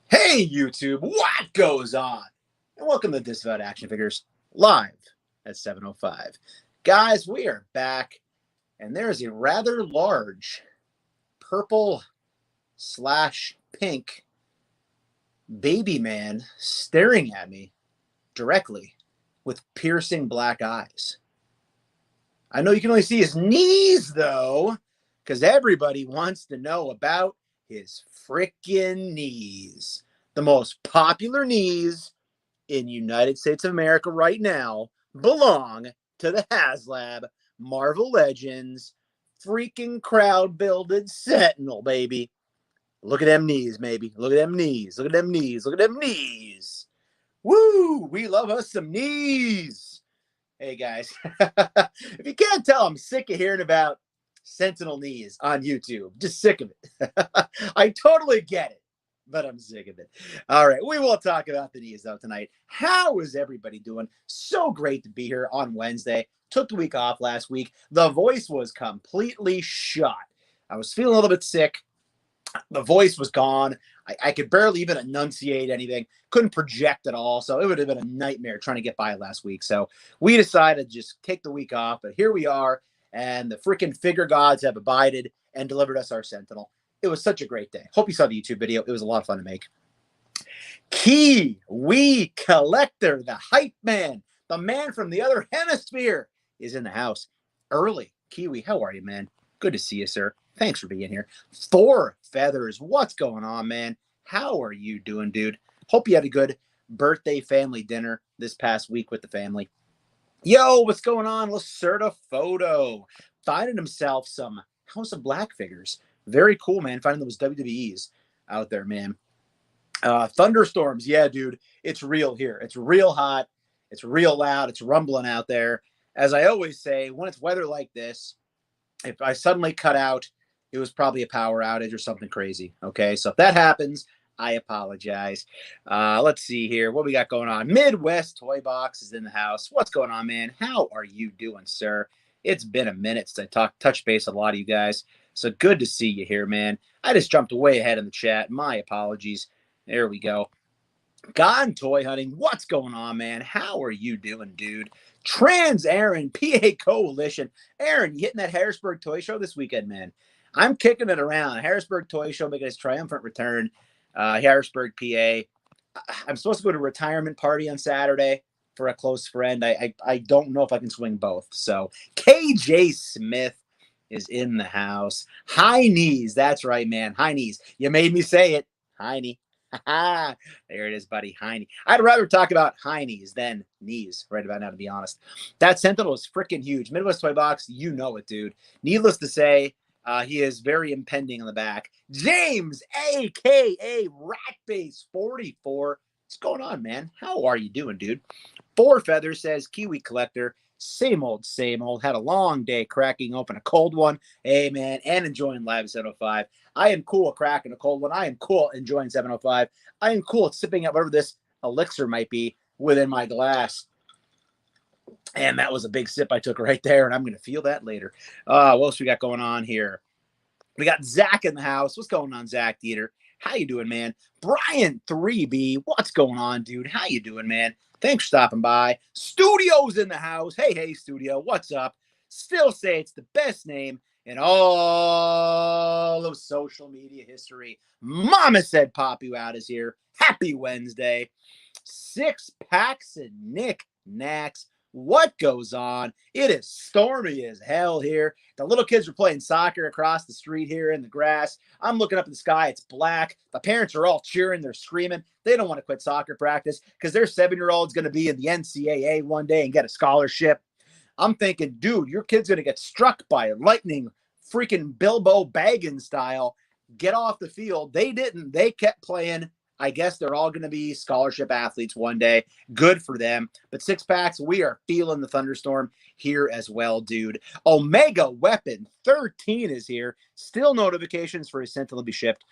Hey YouTube, what goes on? And welcome to Disavowed Action Figures live at 7:05. Guys, we are back, and there's a rather large purple slash pink baby man staring at me directly with piercing black eyes. I know you can only see his knees though, because everybody wants to know about his frickin' knees. The most popular knees in United States of America right now belong to the Haslab Marvel Legends freaking crowd builded Sentinel, baby. Look at them knees, baby. Look at them knees. Look at them knees. Look at them knees. Woo! We love us some knees. Hey guys, if you can't tell, I'm sick of hearing about Sentinel knees on YouTube. Just sick of it. I totally get it, but I'm sick of it. All right, we will talk about the knees though tonight. How is everybody doing? So great to be here on Wednesday. Took the week off last week. The voice was completely shot. I was feeling a little bit sick. The voice was gone. I could barely even enunciate anything. Couldn't project at all. So it would have been a nightmare trying to get by last week. So we decided to just take the week off. But here we are. And the freaking figure gods have abided and delivered us our Sentinel. It was such a great day. Hope you saw the YouTube video. It was a lot of fun to make. Kiwi Collector, the hype man, the man from the other hemisphere, is in the house early. Kiwi, how are you, man? Good to see you, sir. Thanks for being here. Four Feathers, what's going on, man? How are you doing, dude? Hope you had a good birthday family dinner this past week with the family. Yo, what's going on? Lacerda Photo finding himself some House of Black figures. Very cool, man. Finding those WWEs out there, man. Thunderstorms, yeah, dude. It's real here. It's real hot. It's real loud. It's rumbling out there. As I always say, when it's weather like this, if I suddenly cut out, it was probably a power outage or something crazy. Okay, so if that happens, I apologize. Let's see here. What we got going on? Midwest Toy Box is in the house. What's going on, man? How are you doing, sir? It's been a minute since I touch base with a lot of you guys. So good to see you here, man. I just jumped way ahead in the chat. My apologies. There we go. Gone Toy Hunting. What's going on, man? How are you doing, dude? Trans Aaron, PA Coalition. Aaron, you hitting that Harrisburg Toy Show this weekend, man? I'm kicking it around. Harrisburg Toy Show making its triumphant return. Harrisburg, PA. I'm supposed to go to a retirement party on Saturday for a close friend. I don't know if I can swing both. So KJ Smith is in the house. High knees. That's right, man. High knees. You made me say it. High knee. There it is, buddy. High. I'd rather talk about high knees than knees right about now, to be honest. That Sentinel is freaking huge. Midwest Toy Box, you know it, dude. Needless to say, he is very impending on the back. James, a.k.a. Ratbase44. What's going on, man? How are you doing, dude? Four Feathers says, Kiwi Collector. Same old, same old. Had a long day cracking open a cold one. Hey, man, and enjoying Live 705. I am cool at cracking a cold one. I am cool at enjoying 705. I am cool at sipping out whatever this elixir might be within my glass. And that was a big sip I took right there, and I'm going to feel that later. What else we got going on here? We got Zach in the house. What's going on, Zach Dieter? How you doing, man? Brian 3B, what's going on, dude? How you doing, man? Thanks for stopping by. Studio's in the house. Hey, Studio, what's up? Still say it's the best name in all of social media history. Mama said Pop You Out is here. Happy Wednesday. Six Packs and Nick Knacks. What goes on? It is stormy as hell here. The little kids are playing soccer across the street here in the grass. I'm looking up in the sky. It's black. The parents are all cheering. They're screaming. They don't want to quit soccer practice because their 7-year-old's going to be in the NCAA one day and get a scholarship. I'm thinking, dude, your kid's going to get struck by lightning, freaking Bilbo Baggins style. Get off the field. They didn't. They kept playing. I guess they're all going to be scholarship athletes one day. Good for them. But Six Packs, we are feeling the thunderstorm here as well, dude. Omega Weapon 13 is here. Still notifications for his Sentinel to be shipped.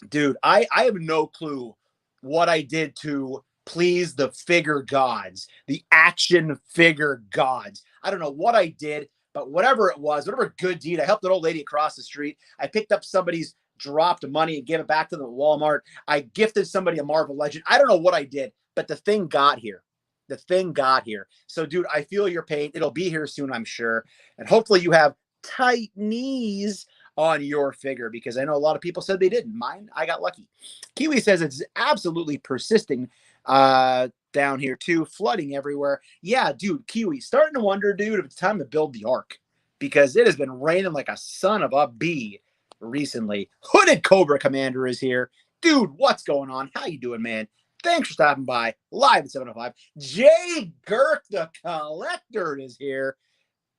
Dude, I have no clue what I did to please the figure gods, the action figure gods. I don't know what I did, but whatever it was, whatever good deed, I helped an old lady across the street. I picked up somebody's dropped money and gave it back to them at Walmart. I gifted somebody a Marvel Legend. I don't know what I did, but the thing got here. The thing got here. So, dude, I feel your pain. It'll be here soon, I'm sure. And hopefully you have tight knees on your figure, because I know a lot of people said they didn't. Mine, I got lucky. Kiwi says it's absolutely persisting down here too, flooding everywhere. Yeah, dude, Kiwi, starting to wonder, dude, if it's time to build the Ark, because it has been raining like a son of a bee recently. Hooded Cobra Commander is here. Dude, what's going on? How you doing, man? Thanks for stopping by live at 7:05. Jay Girk, the collector, is here.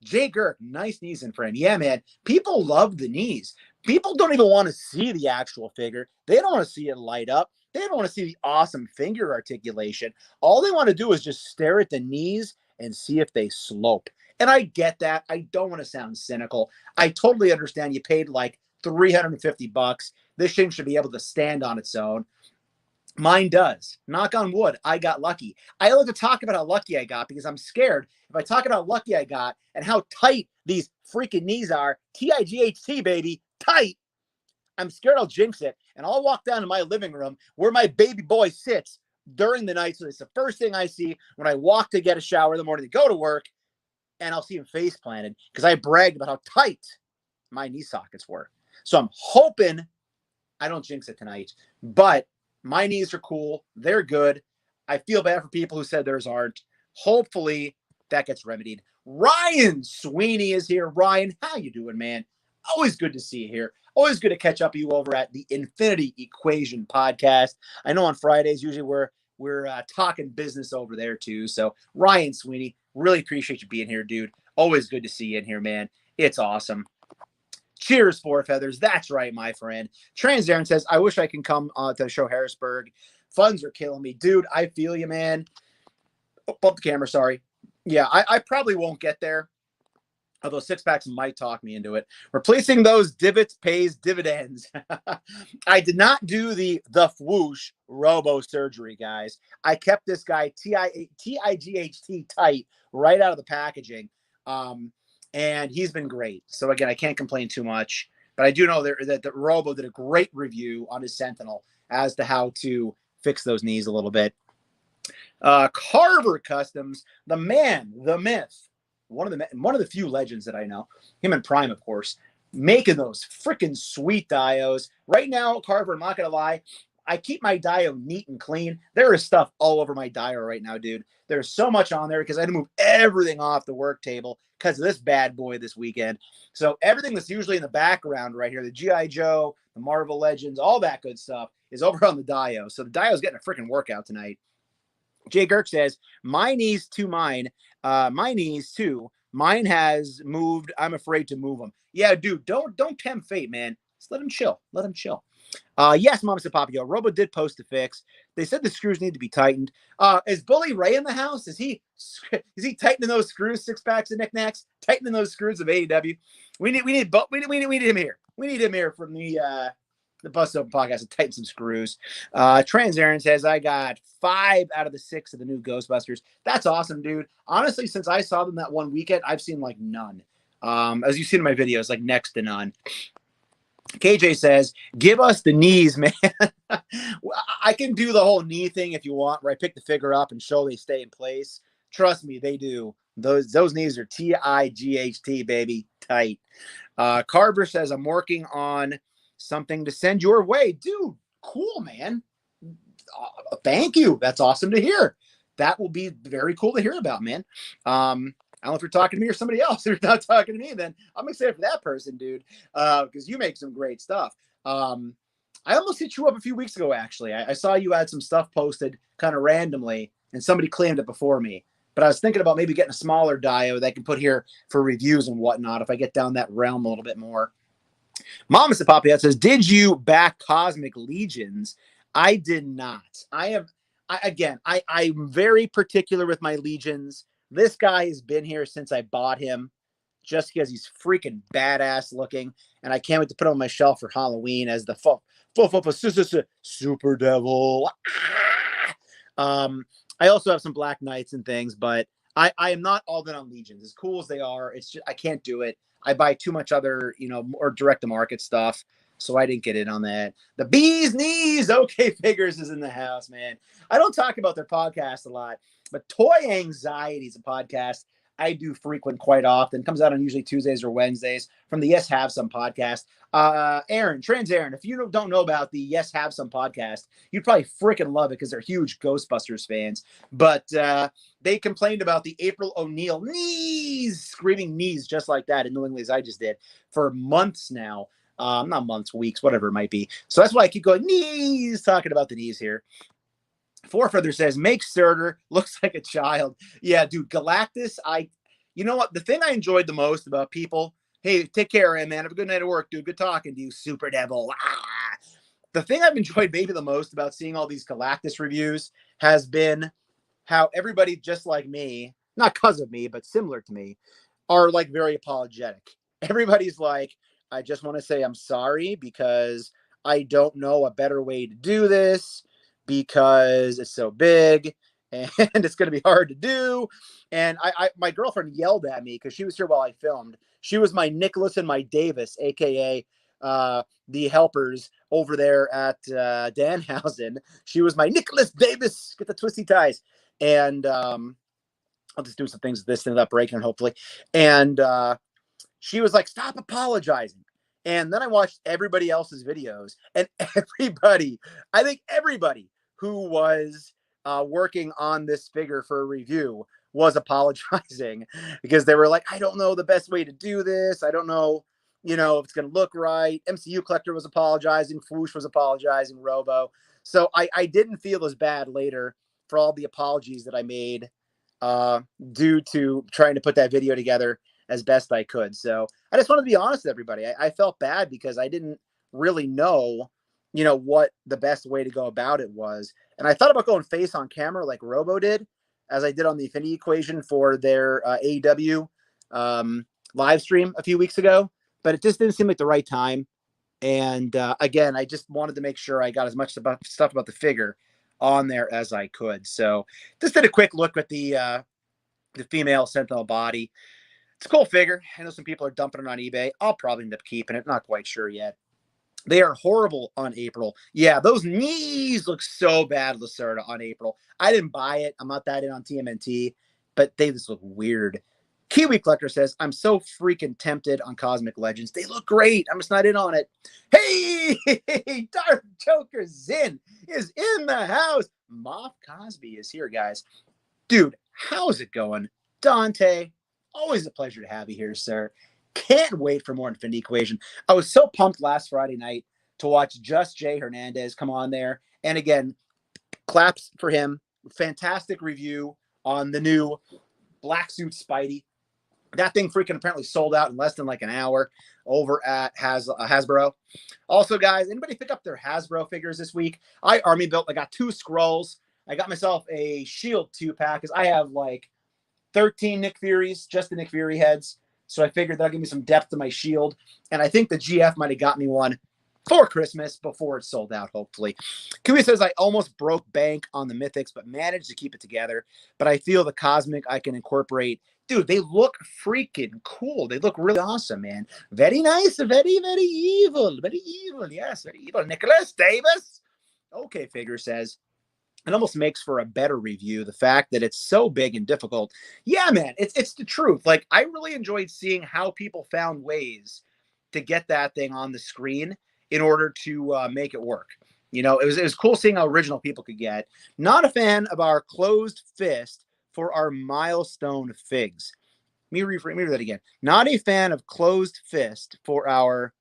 Jay Girk, nice knees in frame. Yeah, man. People love the knees. People don't even want to see the actual figure. They don't want to see it light up. They don't want to see the awesome finger articulation. All they want to do is just stare at the knees and see if they slope. And I get that. I don't want to sound cynical. I totally understand you paid like $350. This thing should be able to stand on its own. Mine does. Knock on wood. I got lucky. I like to talk about how lucky I got because I'm scared if I talk about how lucky I got and how tight these freaking knees are, T-I-G-H-T, baby, tight, I'm scared I'll jinx it. And I'll walk down to my living room where my baby boy sits during the night. So it's the first thing I see when I walk to get a shower in the morning to go to work, and I'll see him face planted because I bragged about how tight my knee sockets were. So I'm hoping I don't jinx it tonight, but my knees are cool. They're good. I feel bad for people who said theirs aren't. Hopefully that gets remedied. Ryan Sweeney is here. Ryan, how you doing, man? Always good to see you here. Always good to catch up with you over at the Infinity Equation podcast. I know on Fridays usually we're talking business over there too. So Ryan Sweeney, really appreciate you being here, dude. Always good to see you in here, man. It's awesome. Cheers, Four Feathers. That's right, my friend. Transdarren says, I wish I can come to the show Harrisburg. Funds are killing me. Dude, I feel you, man. Oh, bump the camera, sorry. Yeah, I probably won't get there, although six packs might talk me into it. Replacing those divots pays dividends. I did not do the whoosh robo surgery, guys. I kept this guy T-I-G-H-T tight right out of the packaging. And he's been great. So again, I can't complain too much, but I do know that the Robo did a great review on his Sentinel as to how to fix those knees a little bit. Carver Customs, the man, the myth, one of the few legends that I know, him and Prime, of course, making those freaking sweet dios. Right now, Carver, I'm not gonna lie, I keep my dio neat and clean. There is stuff all over my dio right now, dude. There's so much on there because I had to move everything off the work table because of this bad boy this weekend. So everything that's usually in the background right here, the G.I. Joe, the Marvel Legends, all that good stuff is over on the dio. So the dio's getting a freaking workout tonight. Jay Girk says, my knees too. Mine has moved. I'm afraid to move them. Yeah, dude, don't tempt fate, man. Just let him chill. Let him chill. Yes, Mama said Papio. Robo did post a fix. They said the screws need to be tightened. Is Bully Ray in the house? Is he tightening those screws, six packs of knickknacks? Tightening those screws of AEW? We need him here. We need him here from the Bust Open podcast to tighten some screws. Transaren says, I got 5 out of the 6 of the new Ghostbusters. That's awesome, dude. Honestly, since I saw them that one weekend, I've seen like none. As you've seen in my videos, like next to none. KJ says, give us the knees, man. I can do the whole knee thing if you want, where I pick the figure up and show they stay in place. Trust me, they do. Those knees are T-I-G-H-T, baby, tight. Carver says, I'm working on something to send your way. Dude, cool, man. Thank you. That's awesome to hear. That will be very cool to hear about, man. I don't know if you're talking to me or somebody else. If you're not talking to me, then I'm excited for that person, dude, because you make some great stuff. I almost hit you up a few weeks ago, actually. I saw you had some stuff posted kind of randomly, and somebody claimed it before me. But I was thinking about maybe getting a smaller dio that I can put here for reviews and whatnot if I get down that realm a little bit more. Mama Sapapiat says, did you back Cosmic Legions? I did not. I'm very particular with my Legions. This guy has been here since I bought him just because he's freaking badass looking. And I can't wait to put him on my shelf for Halloween as the Super Devil. I also have some Black Knights and things, but I am not all in on Legions. As cool as they are, it's just I can't do it. I buy too much other, or direct to market stuff. so I didn't get in on that. The Bee's Knees, OK Figures, is in the house, man. I don't talk about their podcast a lot, but Toy Anxiety is a podcast I do frequent quite often. It comes out on usually Tuesdays or Wednesdays from the Yes Have Some podcast. Aaron, Trans Aaron, if you don't know about the Yes Have Some podcast, you'd probably freaking love it because they're huge Ghostbusters fans. But they complained about the April O'Neil knees, screaming knees just like that in New England as I just did for months now. Not months, weeks, whatever it might be. So that's why I keep going knees, talking about the knees here. Four Feather says, make Surtur looks like a child. Yeah, dude, Galactus, you know what? The thing I enjoyed the most about people, hey, take care, man. Have a good night at work, dude. Good talking to you, Super Devil. The thing I've enjoyed maybe the most about seeing all these Galactus reviews has been how everybody just like me, not because of me, but similar to me, are like very apologetic. Everybody's like, I just want to say I'm sorry because I don't know a better way to do this because it's so big and it's going to be hard to do. And my girlfriend yelled at me because she was here while I filmed. She was my Nicholas and my Davis, aka the helpers over there at Danhausen. She was my Nicholas Davis. Get the twisty ties. And I'll just do some things with this thing without breaking it, hopefully. And she was like, stop apologizing. And then I watched everybody else's videos, and everybody, I think everybody who was working on this figure for a review was apologizing because they were like, I don't know the best way to do this. I don't know, if it's going to look right. MCU Collector was apologizing. Fwoosh was apologizing. Robo. So I didn't feel as bad later for all the apologies that I made due to trying to put that video together as best I could. So I just wanted to be honest with everybody. I felt bad because I didn't really know, what the best way to go about it was. And I thought about going face on camera like Robo did, as I did on the Affinity Equation for their AEW live stream a few weeks ago, but it just didn't seem like the right time. And again, I just wanted to make sure I got as much stuff about the figure on there as I could. So just did a quick look at the female Sentinel body. It's a cool figure. I know some people are dumping it on eBay. I'll probably end up keeping it. Not quite sure yet. They are horrible on April. Yeah, those knees look so bad, Lacerda, on April. I didn't buy it. I'm not that in on TMNT, but they just look weird. Kiwi Collector says, I'm so freaking tempted on Cosmic Legends. They look great. I'm just not in on it. Hey, Dark Joker Zin is in the house. Moff Cosby is here, guys. Dude, how's it going? Dante, always a pleasure to have you here, sir. Can't wait for more Infinity Equation. I was so pumped last Friday night to watch Just Jay Hernandez come on there. And again, claps for him. Fantastic review on the new Black Suit Spidey. That thing freaking apparently sold out in less than like an hour over at Hasbro. Also, guys, anybody pick up their Hasbro figures this week? I army built. I got 2 Skrulls. I got myself a Shield 2-pack because I have like 13 Nick Furies, just the Nick Fury heads. So I figured that'll give me some depth to my Shield. And I think the GF might have got me one for Christmas before it sold out, hopefully. Kiwi says, I almost broke bank on the Mythics, but managed to keep it together. But I feel the Cosmic I can incorporate. Dude, they look freaking cool. They look really awesome, man. Very nice. Very, very evil. Very evil. Yes, very evil. Nicholas Davis. OK Figure says, it almost makes for a better review. The fact that it's so big and difficult. Yeah, man, it's the truth. Like, I really enjoyed seeing how people found ways to get that thing on the screen in order to make it work. It was cool seeing how original people could get. Not a fan of our closed fist for our milestone figs. Let me read that again. Not a fan of closed fist for our.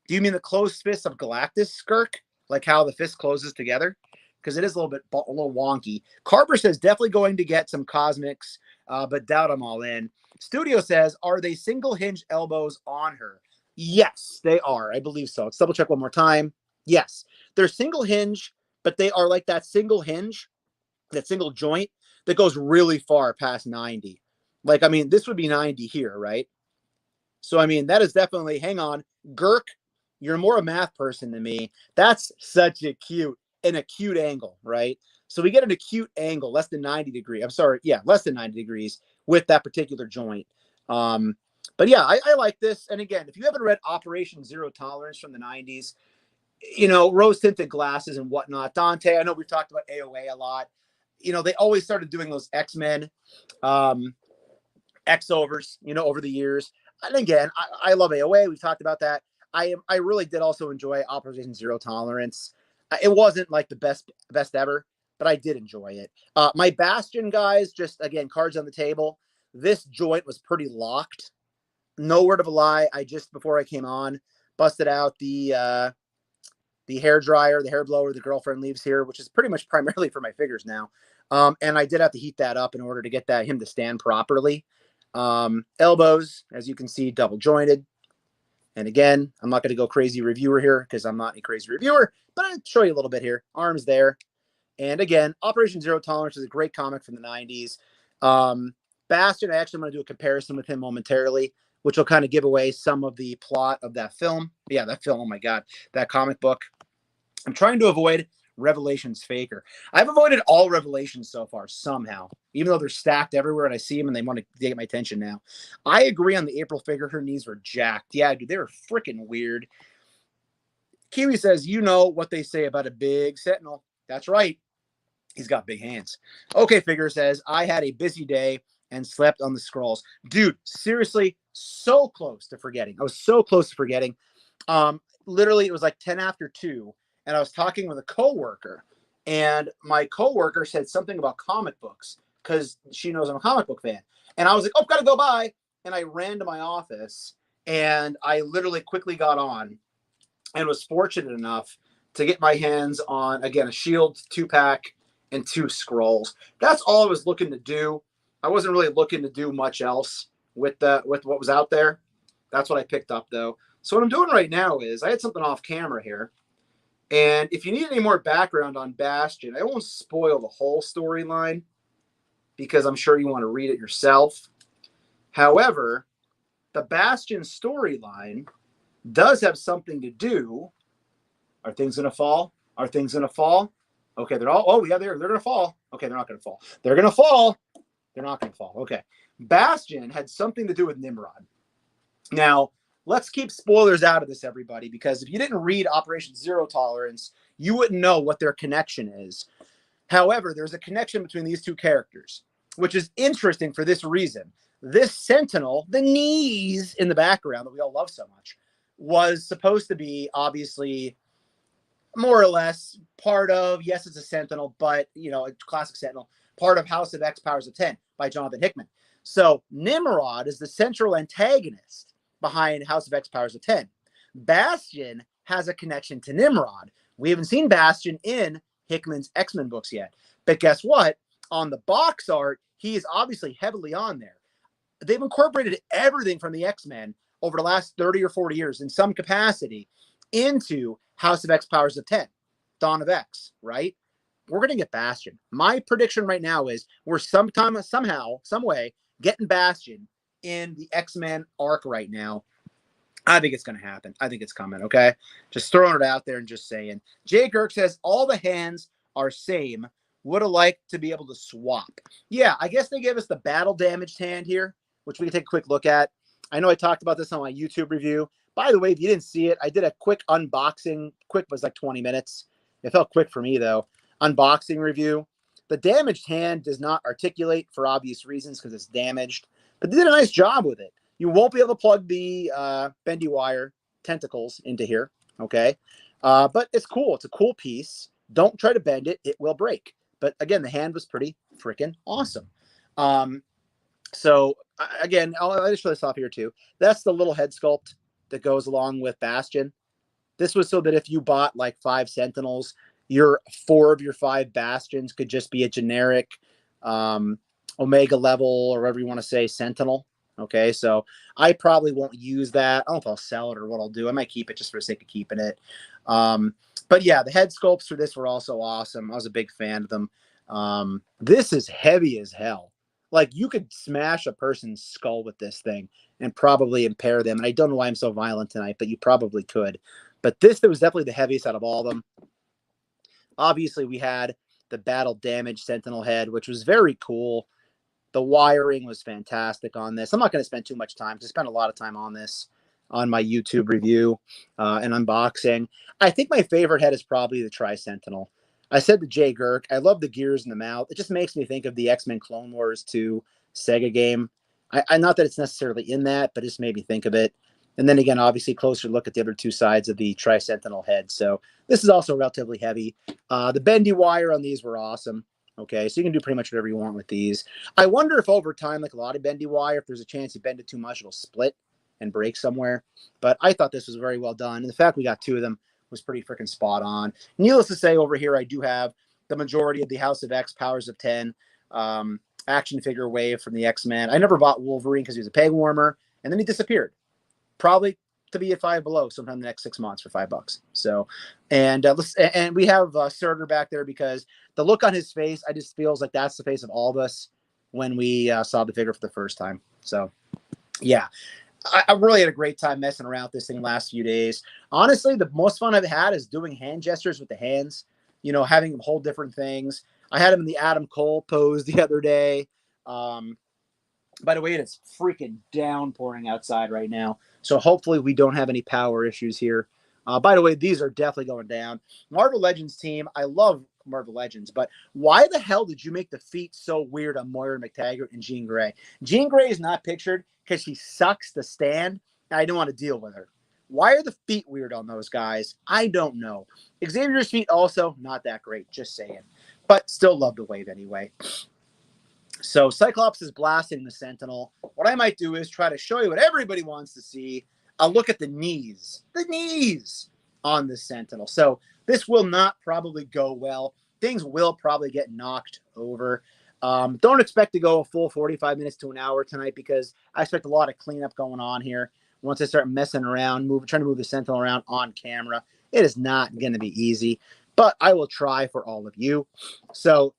Do you mean the closed fist of Galactus, Skirk? Like how the fist closes together? Because it is a little wonky. Carver says definitely going to get some Cosmics, but doubt I'm all in. Studio says, are they single hinge elbows on her? Yes, they are. I believe so. Let's double check one more time. Yes, they're single hinge, but they are like that single hinge, that single joint that goes really far past 90. Like, I mean, this would be 90 here, right? So, I mean, that is definitely, hang on, Girk, you're more a math person than me. That's such a cute. An acute angle, right? So we get an acute angle, less than 90 degrees. I'm sorry, yeah, less than 90 degrees with that particular joint. But yeah, I like this. And again, if you haven't read Operation Zero Tolerance from the 90s, you know, rose tinted glasses and whatnot. Dante, I know we've talked about AOA a lot. You know, they always started doing those X-Men X-overs, you know, over the years. And again, I love AOA. We've talked about that. I really did also enjoy Operation Zero Tolerance. It wasn't like the best ever, but I did enjoy it. My Bastion guys, just again, cards on the table. This joint was pretty locked. No word of a lie. I just, before I came on, busted out the hair dryer, the hair blower the girlfriend leaves here, which is pretty much primarily for my figures now. And I did have to heat that up in order to get him to stand properly. Elbows, as you can see, double jointed. And again, I'm not going to go crazy reviewer here because I'm not a crazy reviewer, but I'll show you a little bit here. Arms there. And again, Operation Zero Tolerance is a great comic from the 90s. Bastion, I actually want to do a comparison with him momentarily, which will kind of give away some of the plot of that film. Yeah, that film, oh my God, that comic book. I'm trying to avoid Revelations Faker. I've avoided all Revelations so far somehow, even though they're stacked everywhere and I see them and they want to get my attention now. I agree on the April figure. Her knees were jacked. Yeah, dude, they were freaking weird. Kiwi says, you know what they say about a big Sentinel. That's right. He's got big hands. Okay, Figure says, I had a busy day and slept on the scrolls. Dude, seriously, so close to forgetting. I was so close to forgetting. Literally, it was like 10 after 2, and I was talking with a coworker, and my coworker said something about comic books because she knows I'm a comic book fan. And I was like, oh, gotta go by. And I ran to my office, and I literally quickly got on and was fortunate enough to get my hands on, again, a Shield 2-pack and 2 scrolls. That's all I was looking to do. I wasn't really looking to do much else with what was out there. That's what I picked up, though. So what I'm doing right now is I had something off camera here. And if you need any more background on Bastion, I won't spoil the whole storyline because I'm sure you want to read it yourself. However, the Bastion storyline does have something to do. Are things going to fall? Are things going to fall? Okay, they're all, oh, yeah, they're going to fall. Okay, they're not going to fall. They're going to fall. They're not going to fall. Okay. Bastion had something to do with Nimrod. Now, let's keep spoilers out of this, everybody, because if you didn't read Operation Zero Tolerance, you wouldn't know what their connection is. However, there's a connection between these two characters, which is interesting for this reason. This Sentinel, the knees in the background that we all love so much, was supposed to be obviously more or less part of, yes, it's a Sentinel, but, you know, a classic Sentinel, part of House of X Powers of 10 by Jonathan Hickman. So Nimrod is the central antagonist behind House of X Powers of 10. Bastion has a connection to Nimrod. We haven't seen Bastion in Hickman's X-Men books yet. But guess what? On the box art, he is obviously heavily on there. They've incorporated everything from the X-Men over the last 30 or 40 years in some capacity into House of X Powers of 10, Dawn of X, right? We're going to get Bastion. My prediction right now is we're somehow, some way, getting Bastion in the X-Men arc right now. I think it's going to happen. I think it's coming, okay? Just throwing it out there and just saying. Jay Kirk says, all the hands are same. Would have liked to be able to swap. Yeah, I guess they gave us the battle damaged hand here, which we can take a quick look at. I know I talked about this on my YouTube review. By the way, if you didn't see it, I did a quick unboxing. Quick was like 20 minutes. It felt quick for me, though. Unboxing review. The damaged hand does not articulate for obvious reasons because it's damaged, but they did a nice job with it. You won't be able to plug the bendy wire tentacles into here, okay? But it's cool. It's a cool piece. Don't try to bend it. It will break. But again, the hand was pretty freaking awesome. So again, I'll just show this off here too. That's the little head sculpt that goes along with Bastion. This was so that if you bought like 5 Sentinels, 4 of your 5 Bastions could just be a generic Omega level or whatever you want to say Sentinel. Okay, so I probably won't use that. I don't know if I'll sell it or what I'll do. I might keep it just for the sake of keeping it. But yeah, the head sculpts for this were also awesome. I was a big fan of them. This is heavy as hell. Like, you could smash a person's skull with this thing and probably impair them. And I don't know why I'm so violent tonight, but you probably could. But this was definitely the heaviest out of all of them. Obviously, we had the battle damage Sentinel head, which was very cool. The wiring was fantastic on this. I'm not going to spend too much time because I spent a lot of time on this on my YouTube review and unboxing. I think my favorite head is probably the Tri-Sentinel. I said to Jay Girk, I love the gears in the mouth. It just makes me think of the X-Men Clone Wars 2 Sega game. I not that it's necessarily in that, but it just made me think of it. And then again, obviously, closer look at the other two sides of the Tri-Sentinel head. So this is also relatively heavy. The bendy wire on these were awesome. Okay, so you can do pretty much whatever you want with these. I wonder if over time, like a lot of bendy wire, if there's a chance you bend it too much, it'll split and break somewhere. But I thought this was very well done. And the fact we got two of them was pretty freaking spot on. Needless to say, over here, I do have the majority of the House of X Powers of 10 action figure wave from the X-Men. I never bought Wolverine because he was a peg warmer, and then he disappeared. Probably to be at Five Below sometime in the next 6 months for $5. So, and we have Surtur back there because the look on his face, I just feels like that's the face of all of us when we saw the figure for the first time. So, yeah, I really had a great time messing around with this thing the last few days. Honestly, the most fun I've had is doing hand gestures with the hands, you know, having them hold different things. I had him in the Adam Cole pose the other day. By the way, it's freaking downpouring outside right now. So hopefully we don't have any power issues here. By the way, these are definitely going down. Marvel Legends team, I love Marvel Legends, but why the hell did you make the feet so weird on Moira McTaggart and Jean Grey? Jean Grey is not pictured because she sucks to stand, and I don't want to deal with her. Why are the feet weird on those guys? I don't know. Xavier's feet also not that great, just saying. But still love the wave anyway. So Cyclops is blasting the Sentinel. What I might do is try to show you what everybody wants to see. I'll look at the knees on the Sentinel. So this will not probably go well. Things will probably get knocked over. Don't expect to go a full 45 minutes to an hour tonight because I expect a lot of cleanup going on here. Once I start messing around, trying to move the Sentinel around on camera, it is not going to be easy, but I will try for all of you. So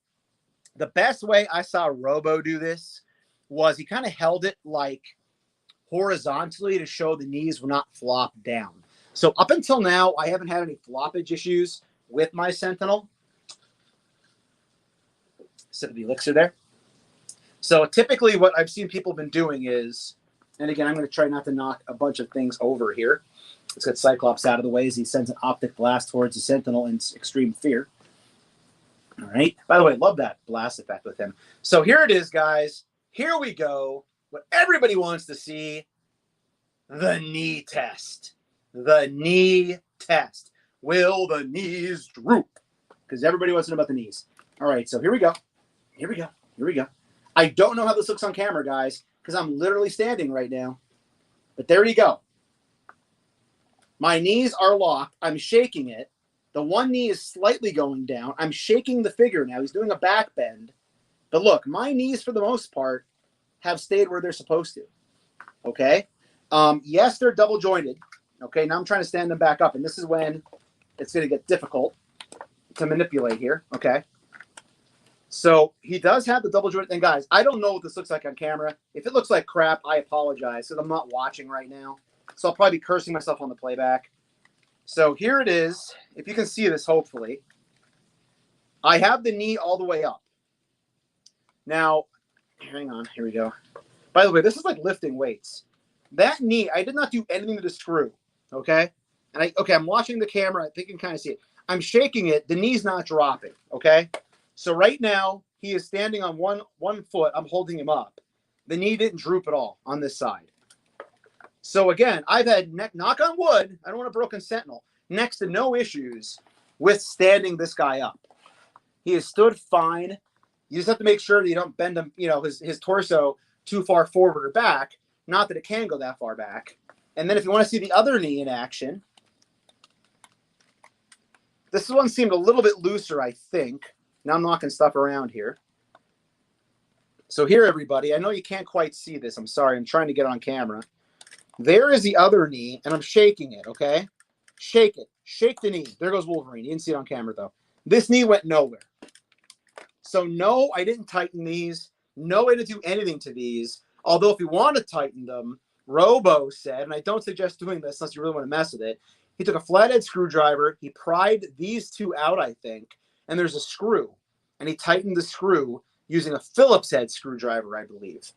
the best way I saw Robo do this was he kind of held it like horizontally to show the knees will not flop down. So up until now, I haven't had any floppage issues with my Sentinel. Sip of the elixir there. So typically what I've seen people been doing is, and again, I'm going to try not to knock a bunch of things over here. Let's get Cyclops out of the way as he sends an optic blast towards the Sentinel in extreme fear. All right. By the way, love that blast effect with him. So here it is, guys. Here we go. What everybody wants to see, the knee test. The knee test. Will the knees droop? Because everybody wants to know about the knees. All right, so here we go. Here we go. Here we go. I don't know how this looks on camera, guys, because I'm literally standing right now. But there you go. My knees are locked. I'm shaking it. The one knee is slightly going down. I'm shaking the figure now. He's doing a back bend. But look, my knees, for the most part, have stayed where they're supposed to. Okay? Yes, they're double jointed. Okay, now I'm trying to stand them back up. And this is when it's going to get difficult to manipulate here. Okay? So he does have the double jointed. And guys, I don't know what this looks like on camera. If it looks like crap, I apologize because I'm not watching right now. So I'll probably be cursing myself on the playback. So here it is. If you can see this, hopefully. I have the knee all the way up. Now, hang on. Here we go. By the way, this is like lifting weights. That knee, I did not do anything to the screw. Okay? And I'm watching the camera. I think you can kind of see it. I'm shaking it. The knee's not dropping. Okay? So right now, he is standing on one foot. I'm holding him up. The knee didn't droop at all on this side. So again, I've had, knock on wood, I don't want a broken Sentinel, next to no issues with standing this guy up. He has stood fine. You just have to make sure that you don't bend him, you know, his torso too far forward or back. Not that it can go that far back. And then if you want to see the other knee in action, this one seemed a little bit looser, I think. Now I'm knocking stuff around here. So here, everybody, I know you can't quite see this. I'm sorry. I'm trying to get on camera. There is the other knee, and I'm shaking it, okay? Shake it. Shake the knee. There goes Wolverine. You didn't see it on camera, though. This knee went nowhere. So, no, I didn't tighten these. No, I didn't do anything to these. Although, if you want to tighten them, Robo said, and I don't suggest doing this unless you really want to mess with it, he took a flathead screwdriver. He pried these two out, I think, and there's a screw. And he tightened the screw using a Phillips head screwdriver, I believe.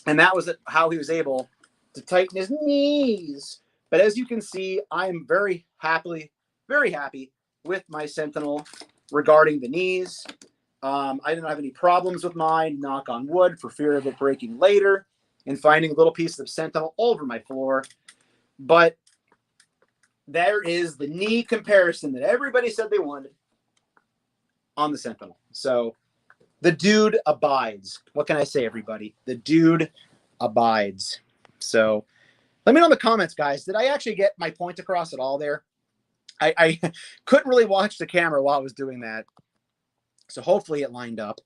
And that was how he was able to tighten his knees. But as you can see, I'm very happy with my Sentinel regarding the knees. I didn't have any problems with mine, knock on wood, for fear of it breaking later and finding little pieces of Sentinel all over my floor. But there is the knee comparison that everybody said they wanted on the Sentinel. So the dude abides. What can I say, everybody? The dude abides. So let me know in the comments, guys. Did I actually get my point across at all there? I couldn't really watch the camera while I was doing that. So hopefully it lined up.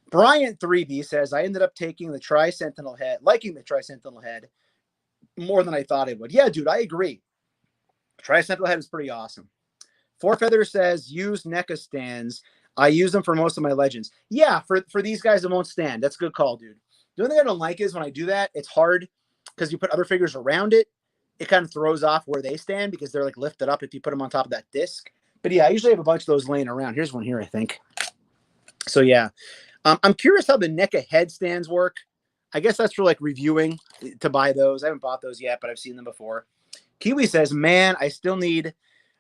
Bryant 3B says, I ended up taking the Tri-Sentinel head, liking the Tri-Sentinel head more than I thought it would. Yeah, dude, I agree. Tri-Sentinel head is pretty awesome. Four Feathers says, use NECA stands. I use them for most of my legends. Yeah, for these guys that won't stand. That's a good call, dude. The only thing I don't like is when I do that, it's hard because you put other figures around it. It kind of throws off where they stand because they're like lifted up if you put them on top of that disc. But yeah, I usually have a bunch of those laying around. Here's one here, I think. So yeah, I'm curious how the NECA headstands work. I guess that's for like reviewing to buy those. I haven't bought those yet, but I've seen them before. Kiwi says, man, I still need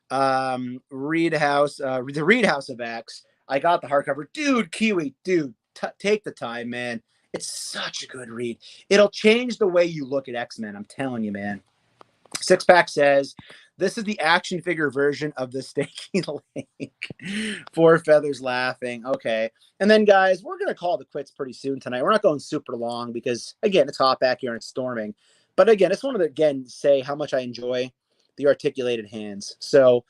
the Reed House of X. I got the hardcover. Dude, Kiwi, dude, take the time, man. It's such a good read. It'll change the way you look at X-Men. I'm telling you, man. Six Pack says, this is the action figure version of the Stakey Lake. Four Feathers laughing. Okay. And then, guys, we're going to call the quits pretty soon tonight. We're not going super long because, again, it's hot back here and it's storming. But, again, I just wanted to, again, say how much I enjoy the articulated hands. So,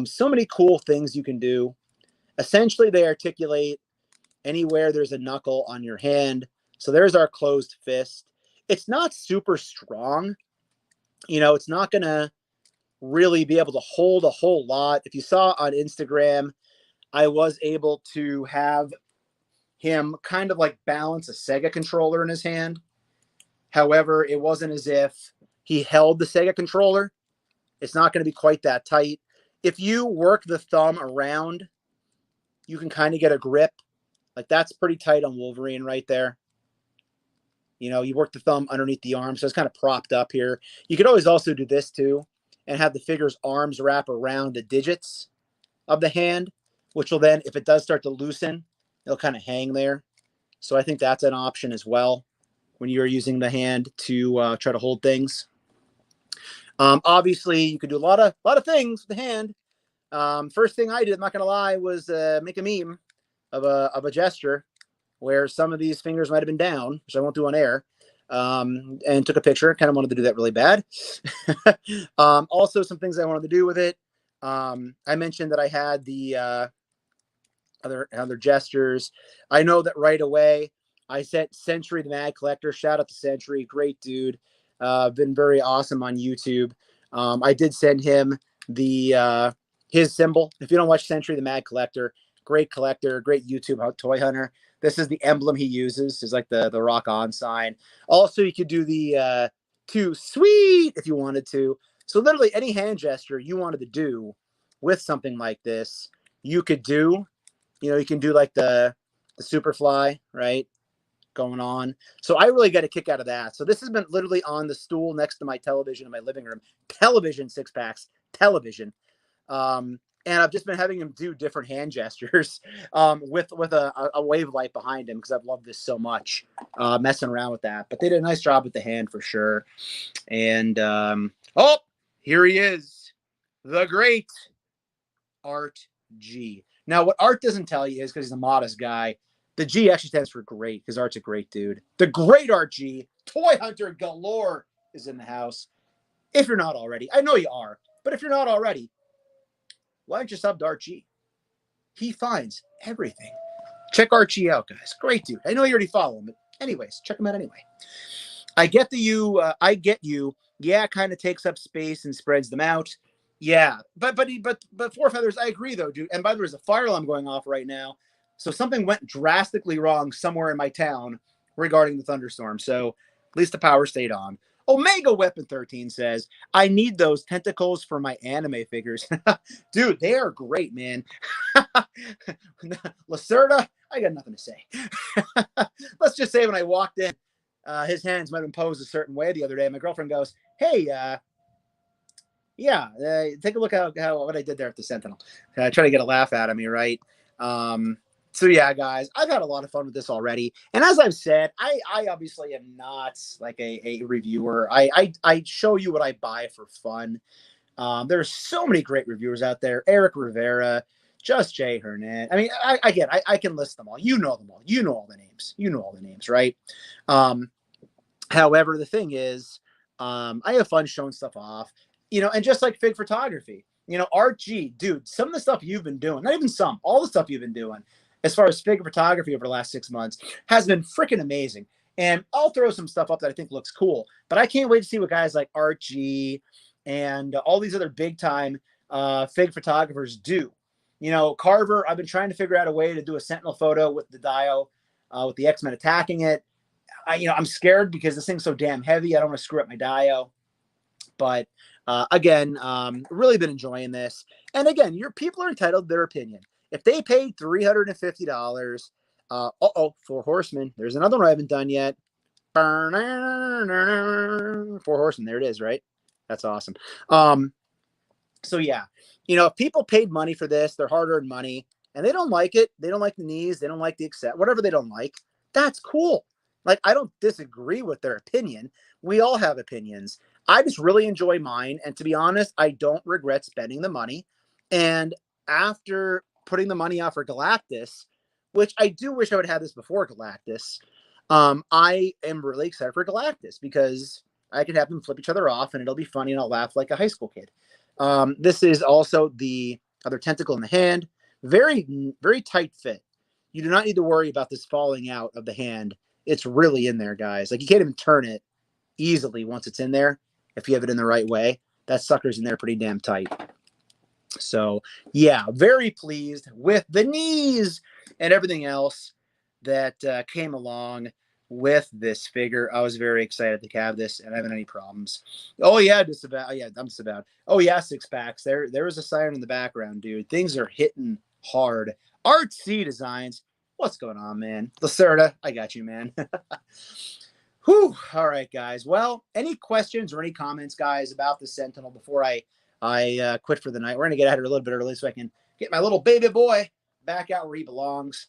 so many cool things you can do. Essentially, they articulate anywhere there's a knuckle on your hand. So there's our closed fist. It's not super strong. You know, it's not going to really be able to hold a whole lot. If you saw on Instagram, I was able to have him kind of like balance a Sega controller in his hand. However, it wasn't as if he held the Sega controller. It's not going to be quite that tight. If you work the thumb around, you can kind of get a grip. Like that's pretty tight on Wolverine right there. You know, you work the thumb underneath the arm, so it's kind of propped up here. You could always also do this too and have the figure's arms wrap around the digits of the hand, which will then, if it does start to loosen, it'll kind of hang there. So I think that's an option as well when you're using the hand to try to hold things. Obviously, you could do a lot of things with the hand. First thing I did, I'm not going to lie, was make a meme of a gesture where some of these fingers might have been down, which I won't do on air, and took a picture. Kind of wanted to do that really bad. Also, some things I wanted to do with it. I mentioned that I had the other gestures. I know that right away I sent Century the Mad Collector. Shout out to Century. Great dude. Been very awesome on YouTube. I did send him the his symbol. If you don't watch Century the Mad Collector, great collector, great YouTube toy hunter. This is the emblem he uses. Is like the rock on sign. Also, you could do the too sweet if you wanted to. So literally any hand gesture you wanted to do with something like this, you could do. You know, you can do like the Superfly, right? Going on. So I really got a kick out of that. So this has been literally on the stool next to my television in my living room. Television, six packs, television. And I've just been having him do different hand gestures with a wave light behind him because I've loved this so much, messing around with that. But they did a nice job with the hand for sure. And oh, here he is, the great Art G. Now, what Art doesn't tell you is because he's a modest guy, the G actually stands for great because Art's a great dude. The great Art G, toy hunter galore, is in the house. If you're not already, I know you are, but if you're not already, why don't you sub to Art G? He finds everything. Check Art G out, guys. Great dude. I know you already follow him, but anyways, check him out anyway. I get I get you. Yeah, it kind of takes up space and spreads them out. Yeah, but Four Feathers, I agree though, dude. And by the way, there's a fire alarm going off right now, so something went drastically wrong somewhere in my town regarding the thunderstorm. So at least the power stayed on. Omega Weapon 13 says, I need those tentacles for my anime figures. Dude, they are great, man. Lacerda, I got nothing to say. Let's just say when I walked in, his hands might have been posed a certain way the other day. My girlfriend goes, hey, take a look at what I did there at the Sentinel. Try to get a laugh out of me, right? So yeah, guys, I've had a lot of fun with this already. And as I've said, I obviously am not like a reviewer. I show you what I buy for fun. There's so many great reviewers out there. Eric Rivera, Just Jay Hernan. I mean, I can list them all. You know them all. You know all the names. You know all the names, right? However, the thing is, I have fun showing stuff off, and just like Fig Photography, Art G, dude, some of the stuff you've been doing, not even some, all the stuff you've been doing as far as Fig Photography over the last 6 months has been freaking amazing. And I'll throw some stuff up that I think looks cool, but I can't wait to see what guys like Art G and all these other big time Fig photographers do. Carver, I've been trying to figure out a way to do a Sentinel photo with the Dio, with the X-Men attacking it. I'm scared because this thing's so damn heavy. I don't want to screw up my Dio. But again, really been enjoying this. And again, your people are entitled to their opinion. If they paid $350, Four Horsemen. There's another one I haven't done yet. Four Horsemen. There it is, right? That's awesome. So yeah, if people paid money for this, their hard-earned money, and they don't like it, they don't like the knees, they don't like the accept, whatever they don't like, that's cool. Like, I don't disagree with their opinion. We all have opinions. I just really enjoy mine. And to be honest, I don't regret spending the money. And after putting the money out for Galactus, which I do wish I would have had this before Galactus, I am really excited for Galactus because I could have them flip each other off and it'll be funny and I'll laugh like a high school kid. This is also the other tentacle in the hand. Very, very tight fit. You do not need to worry about this falling out of the hand. It's really in there, guys. Like, you can't even turn it easily once it's in there. If you have it in the right way, that sucker's in there pretty damn tight. So yeah, very pleased with the knees and everything else that came along with this figure. I was very excited to have this and I haven't any problems. Oh yeah, Disavowed. Yeah, I'm Disavowed. Oh yeah, 6-packs. There was a siren in the background, dude. Things are hitting hard. Art C Designs. What's going on, man? Lacerda, I got you, man. Whew. All right, guys. Well, any questions or any comments, guys, about the Sentinel before I quit for the night? We're going to get out here a little bit early so I can get my little baby boy back out where he belongs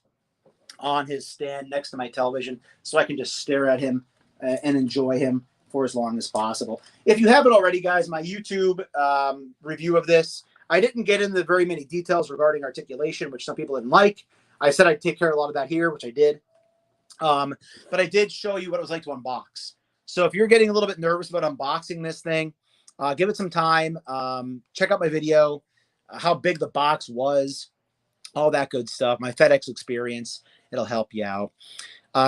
on his stand next to my television so I can just stare at him and enjoy him for as long as possible. If you haven't already, guys, my YouTube review of this, I didn't get into very many details regarding articulation, which some people didn't like. I said I'd take care of a lot of that here, which I did. But I did show you what it was like to unbox. So if you're getting a little bit nervous about unboxing this thing, give it some time. Check out my video, how big the box was, all that good stuff. My FedEx experience, it'll help you out.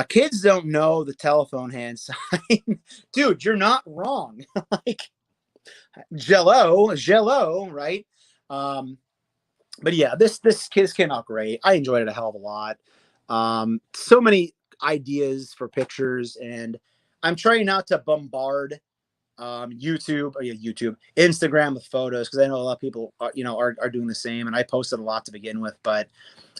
Kids don't know the telephone hand sign. Dude, you're not wrong. Like, Jello, right? But yeah, this came out great. I enjoyed it a hell of a lot. So many ideas for pictures, and I'm trying not to bombard Instagram with photos because I know a lot of people are doing the same, and I posted a lot to begin with, but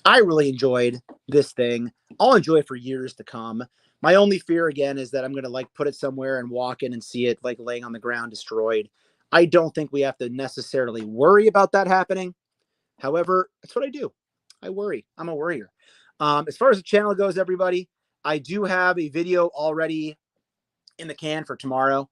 I really enjoyed this thing. I'll enjoy it for years to come. My only fear again is that I'm gonna put it somewhere and walk in and see it laying on the ground destroyed. I don't think we have to necessarily worry about that happening. However, that's what I do. I worry. I'm a worrier. As far as the channel goes, everybody, I do have a video already in the can for tomorrow,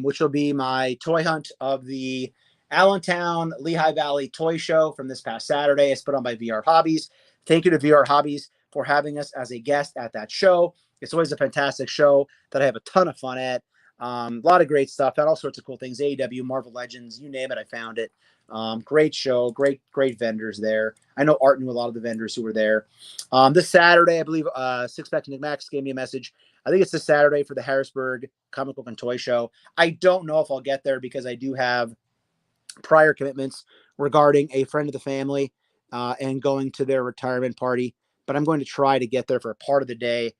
which will be my toy hunt of the Allentown Lehigh Valley Toy Show from this past Saturday. It's put on by VR Hobbies. Thank you to VR Hobbies for having us as a guest at that show. It's always a fantastic show that I have a ton of fun at. A lot of great stuff, and all sorts of cool things. AEW, Marvel Legends, you name it, I found it. Great show, great vendors there. I know Art knew a lot of the vendors who were there. This Saturday, I believe, Six-Pack Nick Max gave me a message. I think it's this Saturday for the Harrisburg Comic Book and Toy Show. I don't know if I'll get there because I do have prior commitments regarding a friend of the family and going to their retirement party. But I'm going to try to get there for a part of the day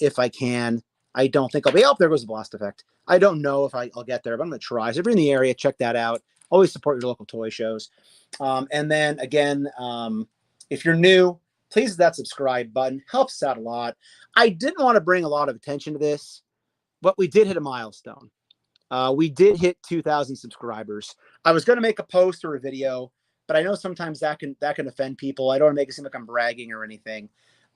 if I can. I don't think I'll be. Oh, there goes the blast effect. I don't know if I'll get there, but I'm going to try. So if you're in the area, check that out. Always support your local toy shows. And then again, if you're new, please hit that subscribe button. Helps us out a lot. I didn't want to bring a lot of attention to this, but we did hit a milestone. We did hit 2,000 subscribers. I was going to make a post or a video, but I know sometimes that can offend people. I don't want to make it seem like I'm bragging or anything.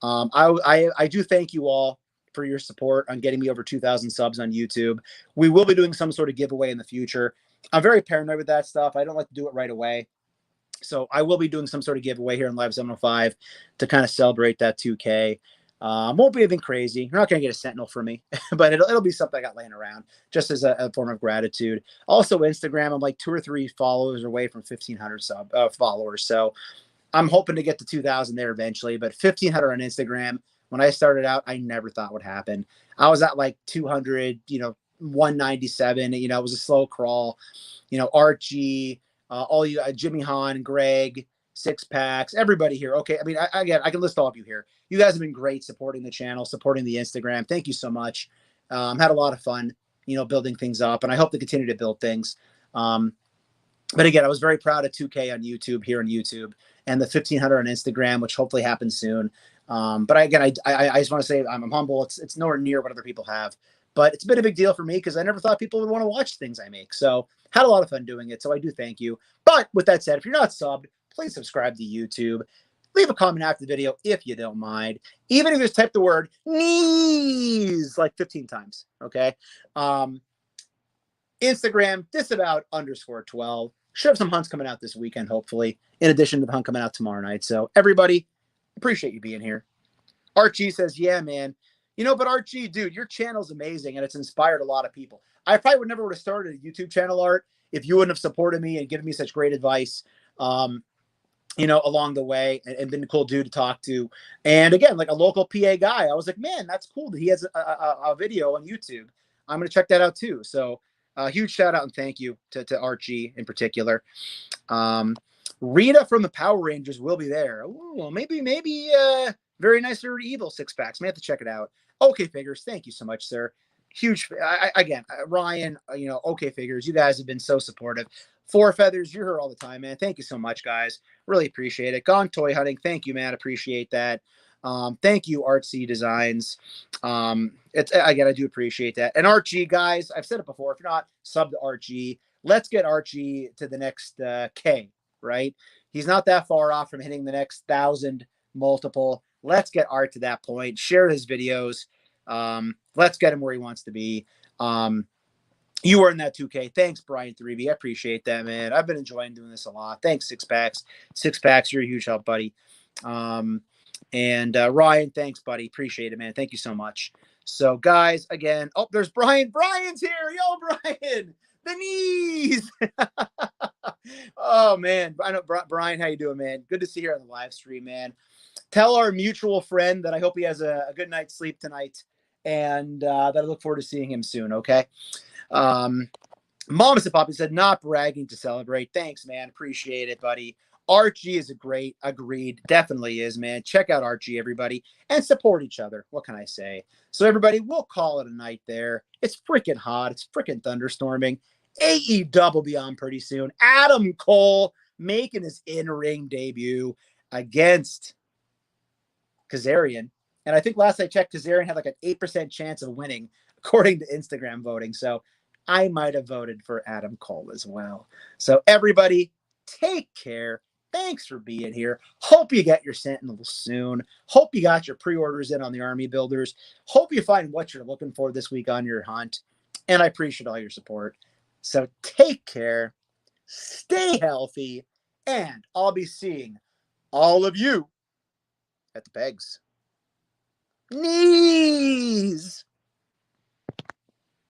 I do thank you all for your support on getting me over 2,000 subs on YouTube. We will be doing some sort of giveaway in the future. I'm very paranoid with that stuff. I don't like to do it right away. So I will be doing some sort of giveaway here in Live 705 to kind of celebrate that 2K. Won't be anything crazy. You're not going to get a Sentinel from me, but it'll be something I got laying around just as a form of gratitude. Also, Instagram, I'm like 2 or 3 followers away from 1,500 followers. So I'm hoping to get to 2,000 there eventually, but 1,500 on Instagram. When I started out, I never thought would happen. I was at like 200, 197. It was a slow crawl. Archie, all you, Jimmy Hahn, Greg, Six Packs, everybody here. Okay, I mean, I can list all of you here. You guys have been great supporting the channel, supporting the Instagram. Thank you so much. Had a lot of fun, building things up, and I hope to continue to build things. But again, I was very proud of 2K on YouTube here on YouTube and the 1,500 on Instagram, which hopefully happens soon. But again, I just want to say I'm humble. It's nowhere near what other people have, but it's been a big deal for me because I never thought people would want to watch things I make. So had a lot of fun doing it. So I do thank you. But with that said, if you're not subbed, please subscribe to YouTube. Leave a comment after the video if you don't mind. Even if you just type the word knees like 15 times. Okay. Instagram, Disavowed_12. Should have some hunts coming out this weekend, hopefully, in addition to the hunt coming out tomorrow night. So everybody, appreciate you being here. Archie says, yeah, man. But Archie, dude, your channel's amazing, and it's inspired a lot of people. I probably would have started a YouTube channel, Art, if you wouldn't have supported me and given me such great advice, along the way, and been a cool dude to talk to. And again, like a local PA guy, I was like, man, that's cool that he has a video on YouTube. I'm going to check that out too. So huge shout out and thank you to Archie in particular. Rita from the Power Rangers will be there. Ooh, maybe very nice or evil 6-packs. May have to check it out. Okay, Figures. Thank you so much, sir. Huge. Again, Ryan, okay, Figures. You guys have been so supportive. 4 Feathers, you're here all the time, man. Thank you so much, guys. Really appreciate it. Gone Toy Hunting. Thank you, man. Appreciate that. Thank you, Artsy Designs. Again, I do appreciate that. And Archie, guys, I've said it before. If you're not sub to Archie, let's get Archie to the next K, right? He's not that far off from hitting the next 1,000 multiple. Let's get Art to that point. Share his videos. Let's get him where he wants to be. You were in that 2K. Thanks, Brian 3B. I appreciate that, man. I've been enjoying doing this a lot. Thanks, 6-packs. 6-packs, you're a huge help, buddy. And Ryan, thanks, buddy. Appreciate it, man. Thank you so much. So, guys, again, there's Brian. Brian's here. Yo, Brian. The knees. Oh, man. I know, Brian, how you doing, man? Good to see you here on the live stream, man. Tell our mutual friend that I hope he has a good night's sleep tonight, and that I look forward to seeing him soon, okay? Mama Poppy said, not bragging to celebrate. Thanks, man. Appreciate it, buddy. Archie is agreed. Definitely is, man. Check out Archie, everybody, and support each other. What can I say? So, everybody, we'll call it a night there. It's freaking hot. It's freaking thunderstorming. AEW will be on pretty soon. Adam Cole making his in-ring debut against Kazarian. And I think last I checked, Kazarian had like an 8% chance of winning, according to Instagram voting. So I might have voted for Adam Cole as well. So everybody, take care. Thanks for being here. Hope you get your Sentinel soon. Hope you got your pre-orders in on the Army Builders. Hope you find what you're looking for this week on your hunt. And I appreciate all your support. So take care. Stay healthy. And I'll be seeing all of you at the pegs.